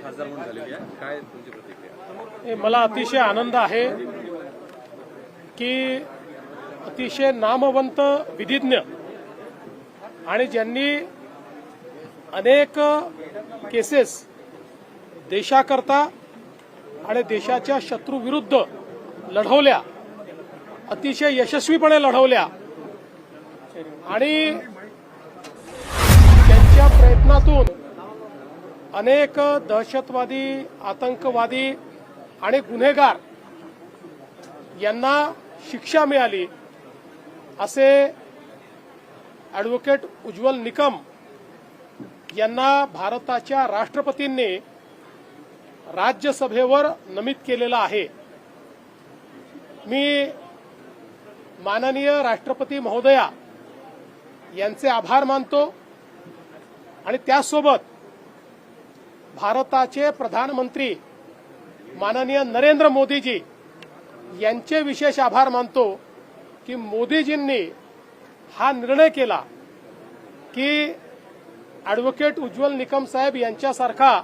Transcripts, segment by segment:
खासदार म्हणून झालेली आहे, काय तुमची प्रतिक्रिया? मला अतिशय आनंद आहे की अतिशय नामवंत विधिज्ञ आणि ज्यांनी अनेक केसेस देशाकरता आणि देशाच्या शत्रूविरुद्ध लढवल्या, अतिशय यशस्वीपणे लढवल्या आणि त्यांच्या प्रयत्नातून अनेक दहशतवादी, आतंकवादी आणि गुन्हेगार यांना शिक्षा मिळाली, असे ॲडव्होकेट उज्ज्वल निकम यांना भारताच्या राष्ट्रपतींनी राज्यसभेवर नमित केलेलं आहे. मी माननीय राष्ट्रपती महोदया यांचे आभार मानतो आणि त्यासोबत भारताचे प्रधानमंत्री माननीय नरेंद्र मोदीजी यांचे विशेष आभार मानतो की मोदीजींनी हा निर्णय केला की ॲडव्होकेट उज्ज्वल निकम साहेब यांच्यासारखा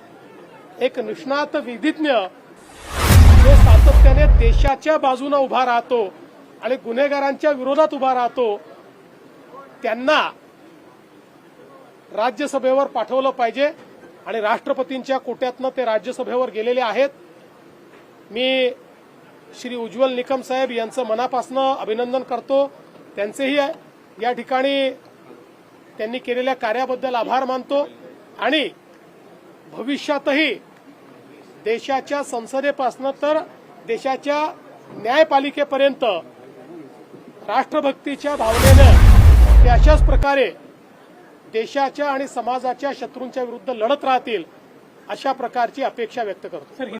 एक निष्णात विधिज्ञ जो सातत्याने देशाच्या बाजूने उभा राहतो आणि गुन्हेगारांच्या विरोधात उभा राहतो, त्यांना राज्यसभेवर पाठवलं पाहिजे आणि राष्ट्रपतींच्या कोट्यातनं ते राज्यसभेवर गेलेले आहेत. मी श्री उज्ज्वल निकम साहेब यांचं मनापासून अभिनंदन करतो. त्यांचेही या ठिकाणी त्यांनी केलेल्या कार्याबद्दल आभार मानतो आणि भविष्यातही देशाच्या संसदेपासून तर देशाच्या न्यायपालिकेपर्यंत राष्ट्रभक्तीच्या भावनेनं ते अशाच प्रकारे देशाच्या आणि समाजाच्या शत्रूंच्या विरुद्ध लढत राहतील, अशा प्रकारची अपेक्षा व्यक्त करतो.